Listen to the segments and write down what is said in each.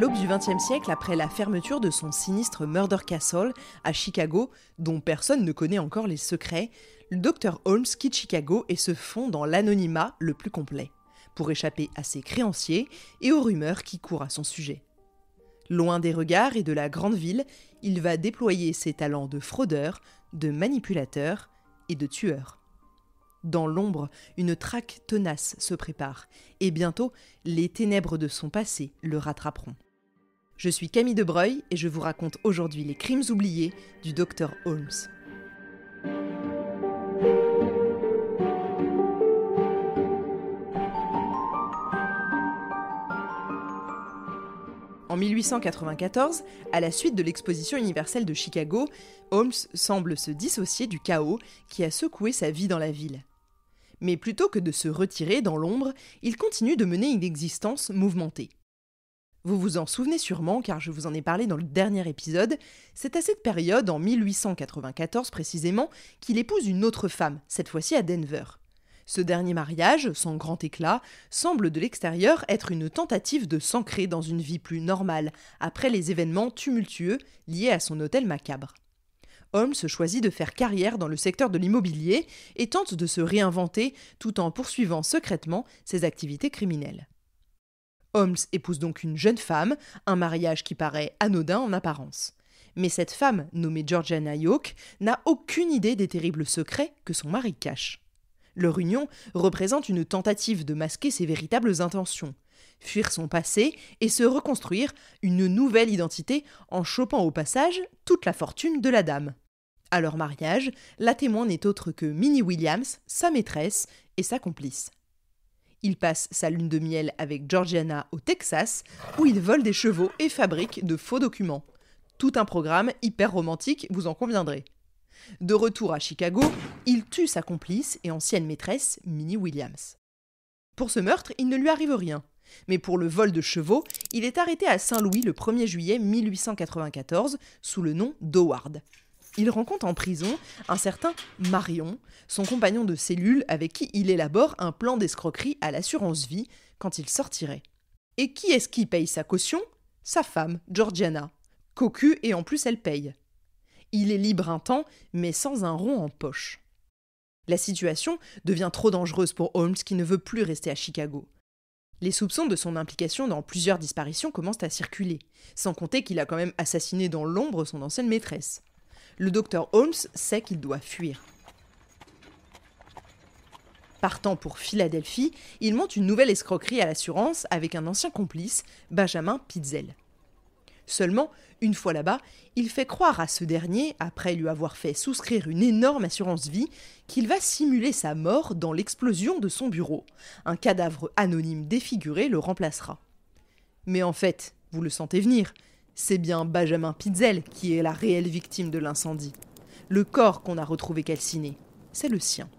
l'aube du XXe siècle, après la fermeture de son sinistre Murder Castle à Chicago, dont personne ne connaît encore les secrets, le Dr Holmes quitte Chicago et se fond dans l'anonymat le plus complet, pour échapper à ses créanciers et aux rumeurs qui courent à son sujet. Loin des regards et de la grande ville, il va déployer ses talents de fraudeur, de manipulateur et de tueur. Dans l'ombre, une traque tenace se prépare, et bientôt, les ténèbres de son passé le rattraperont. Je suis Camille Debreuil et je vous raconte aujourd'hui les crimes oubliés du Dr Holmes. En 1894, à la suite de l'exposition universelle de Chicago, Holmes semble se dissocier du chaos qui a secoué sa vie dans la ville. Mais plutôt que de se retirer dans l'ombre, il continue de mener une existence mouvementée. Vous vous en souvenez sûrement car je vous en ai parlé dans le dernier épisode, c'est à cette période, en 1894 précisément, qu'il épouse une autre femme, cette fois-ci à Denver. Ce dernier mariage, sans grand éclat, semble de l'extérieur être une tentative de s'ancrer dans une vie plus normale, après les événements tumultueux liés à son hôtel macabre. Holmes choisit de faire carrière dans le secteur de l'immobilier et tente de se réinventer tout en poursuivant secrètement ses activités criminelles. Holmes épouse donc une jeune femme, un mariage qui paraît anodin en apparence. Mais cette femme, nommée Georgiana York, n'a aucune idée des terribles secrets que son mari cache. Leur union représente une tentative de masquer ses véritables intentions, fuir son passé et se reconstruire une nouvelle identité en chopant au passage toute la fortune de la dame. À leur mariage, la témoin n'est autre que Minnie Williams, sa maîtresse et sa complice. Il passe sa lune de miel avec Georgiana au Texas, où il vole des chevaux et fabrique de faux documents. Tout un programme hyper romantique, vous en conviendrez. De retour à Chicago, il tue sa complice et ancienne maîtresse, Minnie Williams. Pour ce meurtre, il ne lui arrive rien. Mais pour le vol de chevaux, il est arrêté à Saint-Louis le 1er juillet 1894 sous le nom d'Howard. Il rencontre en prison un certain Marion, son compagnon de cellule avec qui il élabore un plan d'escroquerie à l'assurance vie quand il sortirait. Et qui est-ce qui paye sa caution ? Sa femme, Georgiana. Cocu et en plus elle paye. Il est libre un temps, mais sans un rond en poche. La situation devient trop dangereuse pour Holmes qui ne veut plus rester à Chicago. Les soupçons de son implication dans plusieurs disparitions commencent à circuler, sans compter qu'il a quand même assassiné dans l'ombre son ancienne maîtresse. Le docteur Holmes sait qu'il doit fuir. Partant pour Philadelphie, il monte une nouvelle escroquerie à l'assurance avec un ancien complice, Benjamin Pitzel. Seulement, une fois là-bas, il fait croire à ce dernier, après lui avoir fait souscrire une énorme assurance vie, qu'il va simuler sa mort dans l'explosion de son bureau. Un cadavre anonyme défiguré le remplacera. Mais en fait, vous le sentez venir, c'est bien Benjamin Pitzel qui est la réelle victime de l'incendie. Le corps qu'on a retrouvé calciné, c'est le sien.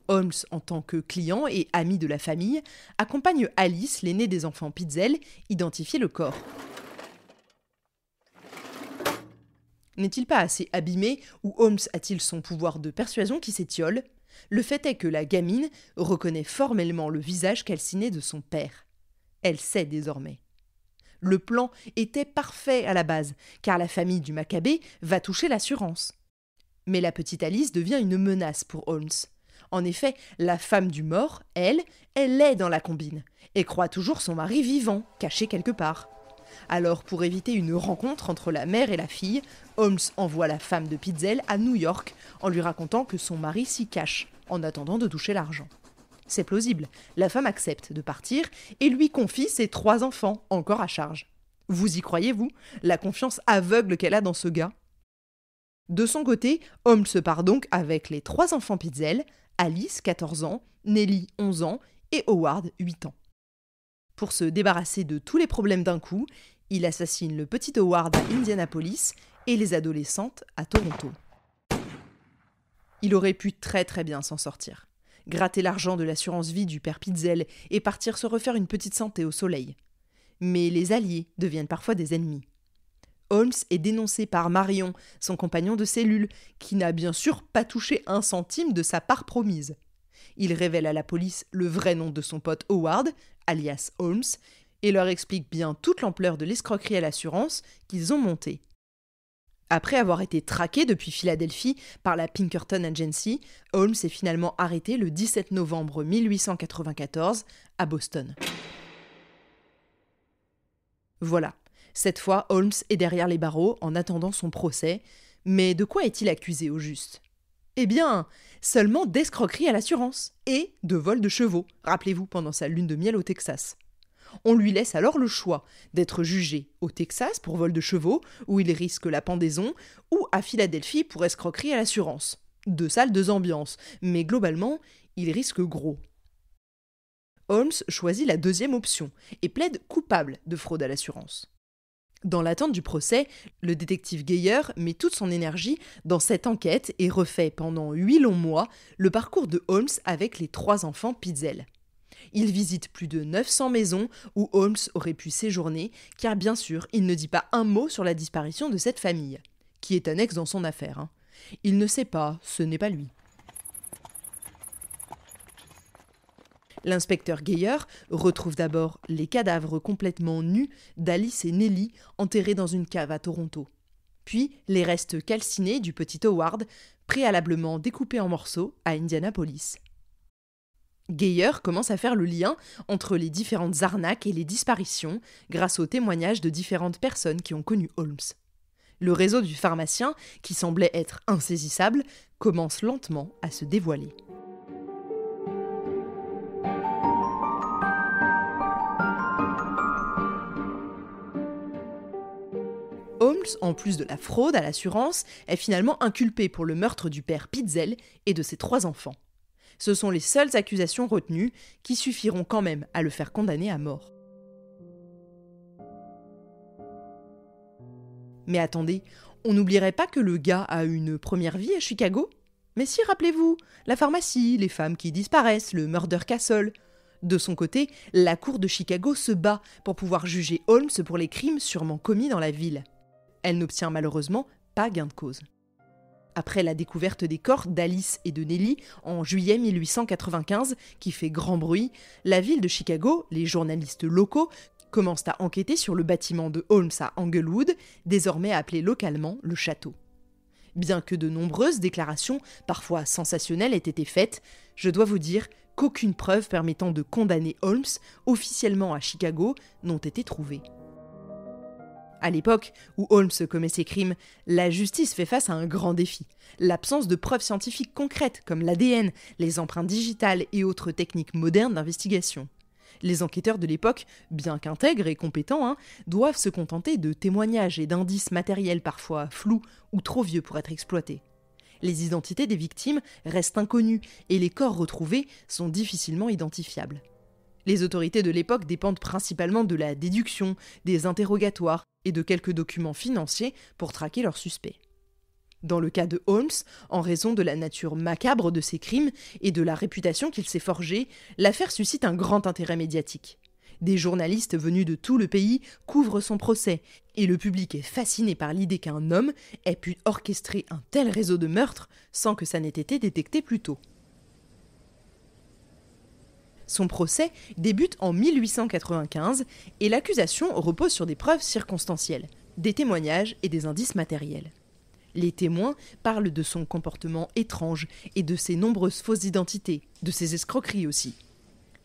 Holmes, en tant que client et ami de la famille, accompagne Alice, l'aînée des enfants Pitzel, identifier le corps. N'est-il pas assez abîmé ou Holmes a-t-il son pouvoir de persuasion qui s'étiole ? Le fait est que la gamine reconnaît formellement le visage calciné de son père. Elle sait désormais. Le plan était parfait à la base, car la famille du Maccabée va toucher l'assurance. Mais la petite Alice devient une menace pour Holmes. En effet, la femme du mort, elle est dans la combine, et croit toujours son mari vivant, caché quelque part. Alors, pour éviter une rencontre entre la mère et la fille, Holmes envoie la femme de Pitzel à New York en lui racontant que son mari s'y cache, en attendant de toucher l'argent. C'est plausible, la femme accepte de partir et lui confie ses 3 enfants, encore à charge. Vous y croyez-vous, la confiance aveugle qu'elle a dans ce gars ? De son côté, Holmes se part donc avec les 3 enfants Pitzel, Alice, 14 ans, Nellie, 11 ans et Howard, 8 ans. Pour se débarrasser de tous les problèmes d'un coup, il assassine le petit Howard à Indianapolis et les adolescentes à Toronto. Il aurait pu très bien s'en sortir. Gratter l'argent de l'assurance vie du père Pitzel et partir se refaire une petite santé au soleil. Mais les alliés deviennent parfois des ennemis. Holmes est dénoncé par Marion, son compagnon de cellule, qui n'a bien sûr pas touché un centime de sa part promise. Il révèle à la police le vrai nom de son pote Howard, alias Holmes, et leur explique bien toute l'ampleur de l'escroquerie à l'assurance qu'ils ont montée. Après avoir été traqué depuis Philadelphie par la Pinkerton Agency, Holmes est finalement arrêté le 17 novembre 1894 à Boston. Voilà, cette fois Holmes est derrière les barreaux en attendant son procès, mais de quoi est-il accusé au juste ? Eh bien, seulement d'escroquerie à l'assurance et de vol de chevaux, rappelez-vous, pendant sa lune de miel au Texas. On lui laisse alors le choix d'être jugé au Texas pour vol de chevaux, où il risque la pendaison, ou à Philadelphie pour escroquerie à l'assurance. 2 salles, 2 ambiances, mais globalement, il risque gros. Holmes choisit la deuxième option et plaide coupable de fraude à l'assurance. Dans l'attente du procès, le détective Geyer met toute son énergie dans cette enquête et refait pendant 8 longs mois le parcours de Holmes avec les 3 enfants Pitzel. Il visite plus de 900 maisons où Holmes aurait pu séjourner, car bien sûr, il ne dit pas un mot sur la disparition de cette famille, qui est annexe dans son affaire. Il ne sait pas, ce n'est pas lui. L'inspecteur Geyer retrouve d'abord les cadavres complètement nus d'Alice et Nellie enterrés dans une cave à Toronto. Puis les restes calcinés du petit Howard, préalablement découpés en morceaux à Indianapolis. Geyer commence à faire le lien entre les différentes arnaques et les disparitions grâce aux témoignages de différentes personnes qui ont connu Holmes. Le réseau du pharmacien, qui semblait être insaisissable, commence lentement à se dévoiler. Holmes, en plus de la fraude à l'assurance, est finalement inculpé pour le meurtre du père Pitzel et de ses 3 enfants. Ce sont les seules accusations retenues qui suffiront quand même à le faire condamner à mort. Mais attendez, on n'oublierait pas que le gars a une première vie à Chicago ? Mais si, rappelez-vous, la pharmacie, les femmes qui disparaissent, le murder castle. De son côté, la cour de Chicago se bat pour pouvoir juger Holmes pour les crimes sûrement commis dans la ville. Elle n'obtient malheureusement pas gain de cause. Après la découverte des corps d'Alice et de Nellie en juillet 1895, qui fait grand bruit, la ville de Chicago, les journalistes locaux, commencent à enquêter sur le bâtiment de Holmes à Englewood, désormais appelé localement le château. Bien que de nombreuses déclarations, parfois sensationnelles, aient été faites, je dois vous dire qu'aucune preuve permettant de condamner Holmes officiellement à Chicago n'ont été trouvées. À l'époque où Holmes commet ses crimes, la justice fait face à un grand défi. L'absence de preuves scientifiques concrètes comme l'ADN, les empreintes digitales et autres techniques modernes d'investigation. Les enquêteurs de l'époque, bien qu'intègres et compétents, doivent se contenter de témoignages et d'indices matériels parfois flous ou trop vieux pour être exploités. Les identités des victimes restent inconnues et les corps retrouvés sont difficilement identifiables. Les autorités de l'époque dépendent principalement de la déduction, des interrogatoires et de quelques documents financiers pour traquer leurs suspects. Dans le cas de Holmes, en raison de la nature macabre de ses crimes et de la réputation qu'il s'est forgée, l'affaire suscite un grand intérêt médiatique. Des journalistes venus de tout le pays couvrent son procès, et le public est fasciné par l'idée qu'un homme ait pu orchestrer un tel réseau de meurtres sans que ça n'ait été détecté plus tôt. Son procès débute en 1895 et l'accusation repose sur des preuves circonstancielles, des témoignages et des indices matériels. Les témoins parlent de son comportement étrange et de ses nombreuses fausses identités, de ses escroqueries aussi.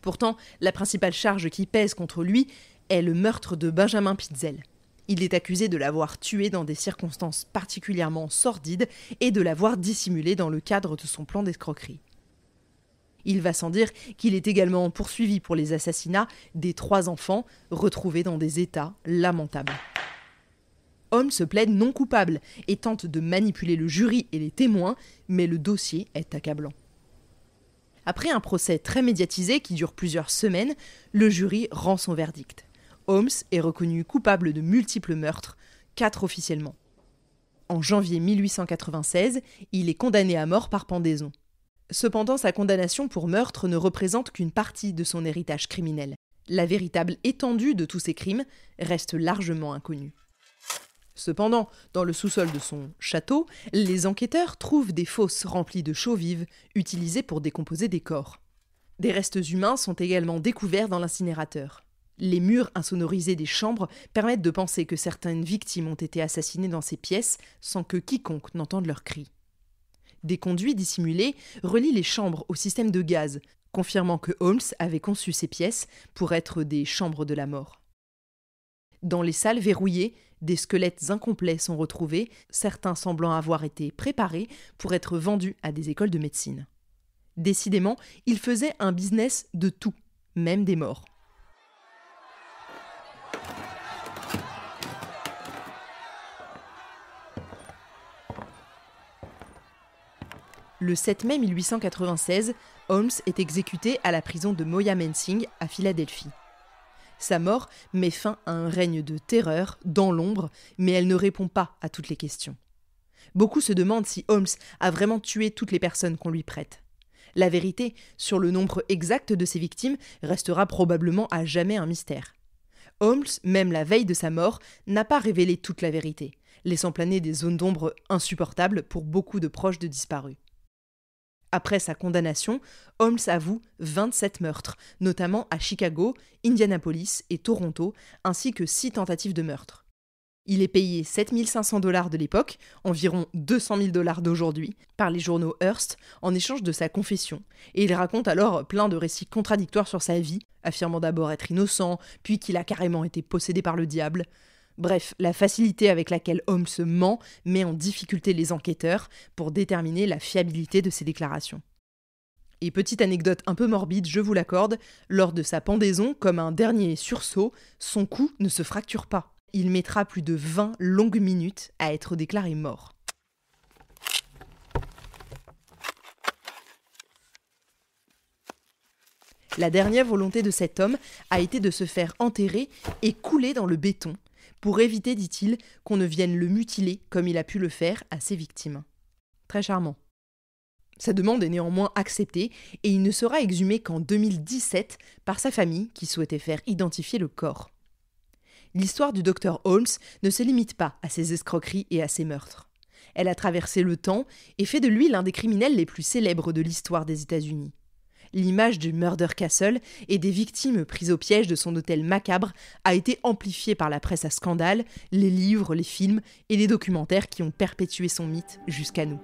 Pourtant, la principale charge qui pèse contre lui est le meurtre de Benjamin Pitzel. Il est accusé de l'avoir tué dans des circonstances particulièrement sordides et de l'avoir dissimulé dans le cadre de son plan d'escroquerie. Il va sans dire qu'il est également poursuivi pour les assassinats des 3 enfants retrouvés dans des états lamentables. Holmes se plaide non coupable et tente de manipuler le jury et les témoins, mais le dossier est accablant. Après un procès très médiatisé qui dure plusieurs semaines, le jury rend son verdict. Holmes est reconnu coupable de multiples meurtres, 4 officiellement. En janvier 1896, il est condamné à mort par pendaison. Cependant, sa condamnation pour meurtre ne représente qu'une partie de son héritage criminel. La véritable étendue de tous ses crimes reste largement inconnue. Cependant, dans le sous-sol de son château, les enquêteurs trouvent des fosses remplies de chaux vives utilisées pour décomposer des corps. Des restes humains sont également découverts dans l'incinérateur. Les murs insonorisés des chambres permettent de penser que certaines victimes ont été assassinées dans ces pièces sans que quiconque n'entende leurs cris. Des conduits dissimulés relient les chambres au système de gaz, confirmant que Holmes avait conçu ces pièces pour être des chambres de la mort. Dans les salles verrouillées, des squelettes incomplets sont retrouvés, certains semblant avoir été préparés pour être vendus à des écoles de médecine. Décidément, il faisait un business de tout, même des morts. Le 7 mai 1896, Holmes est exécuté à la prison de Moyamensing à Philadelphie. Sa mort met fin à un règne de terreur dans l'ombre, mais elle ne répond pas à toutes les questions. Beaucoup se demandent si Holmes a vraiment tué toutes les personnes qu'on lui prête. La vérité sur le nombre exact de ses victimes restera probablement à jamais un mystère. Holmes, même la veille de sa mort, n'a pas révélé toute la vérité, laissant planer des zones d'ombre insupportables pour beaucoup de proches de disparus. Après sa condamnation, Holmes avoue 27 meurtres, notamment à Chicago, Indianapolis et Toronto, ainsi que 6 tentatives de meurtre. Il est payé 7 500 $ de l'époque, environ 200 000 $ d'aujourd'hui, par les journaux Hearst en échange de sa confession, et il raconte alors plein de récits contradictoires sur sa vie, affirmant d'abord être innocent, puis qu'il a carrément été possédé par le diable. Bref, la facilité avec laquelle Holmes ment met en difficulté les enquêteurs pour déterminer la fiabilité de ses déclarations. Et petite anecdote un peu morbide, je vous l'accorde, lors de sa pendaison, comme un dernier sursaut, son cou ne se fracture pas. Il mettra plus de 20 longues minutes à être déclaré mort. La dernière volonté de cet homme a été de se faire enterrer et couler dans le béton, pour éviter, dit-il, qu'on ne vienne le mutiler comme il a pu le faire à ses victimes. Très charmant. Sa demande est néanmoins acceptée et il ne sera exhumé qu'en 2017 par sa famille qui souhaitait faire identifier le corps. L'histoire du Dr Holmes ne se limite pas à ses escroqueries et à ses meurtres. Elle a traversé le temps et fait de lui l'un des criminels les plus célèbres de l'histoire des États-Unis. L'image du Murder Castle et des victimes prises au piège de son hôtel macabre a été amplifiée par la presse à scandale, les livres, les films et les documentaires qui ont perpétué son mythe jusqu'à nous.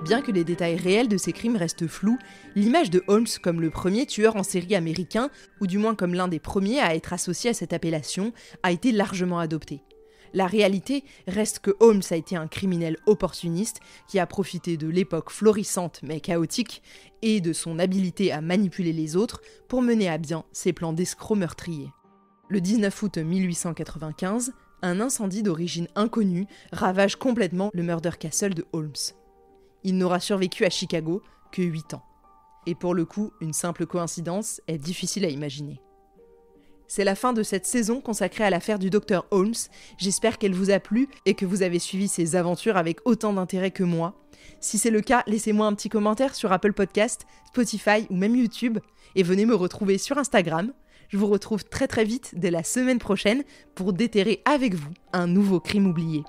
Bien que les détails réels de ces crimes restent flous, l'image de Holmes comme le premier tueur en série américain, ou du moins comme l'un des premiers à être associé à cette appellation, a été largement adoptée. La réalité reste que Holmes a été un criminel opportuniste qui a profité de l'époque florissante mais chaotique et de son habileté à manipuler les autres pour mener à bien ses plans d'escroc meurtriers. Le 19 août 1895, un incendie d'origine inconnue ravage complètement le Murder Castle de Holmes. Il n'aura survécu à Chicago que 8 ans. Et pour le coup, une simple coïncidence est difficile à imaginer. C'est la fin de cette saison consacrée à l'affaire du Dr Holmes. J'espère qu'elle vous a plu et que vous avez suivi ses aventures avec autant d'intérêt que moi. Si c'est le cas, laissez-moi un petit commentaire sur Apple Podcast, Spotify ou même YouTube et venez me retrouver sur Instagram. Je vous retrouve très vite dès la semaine prochaine pour déterrer avec vous un nouveau crime oublié.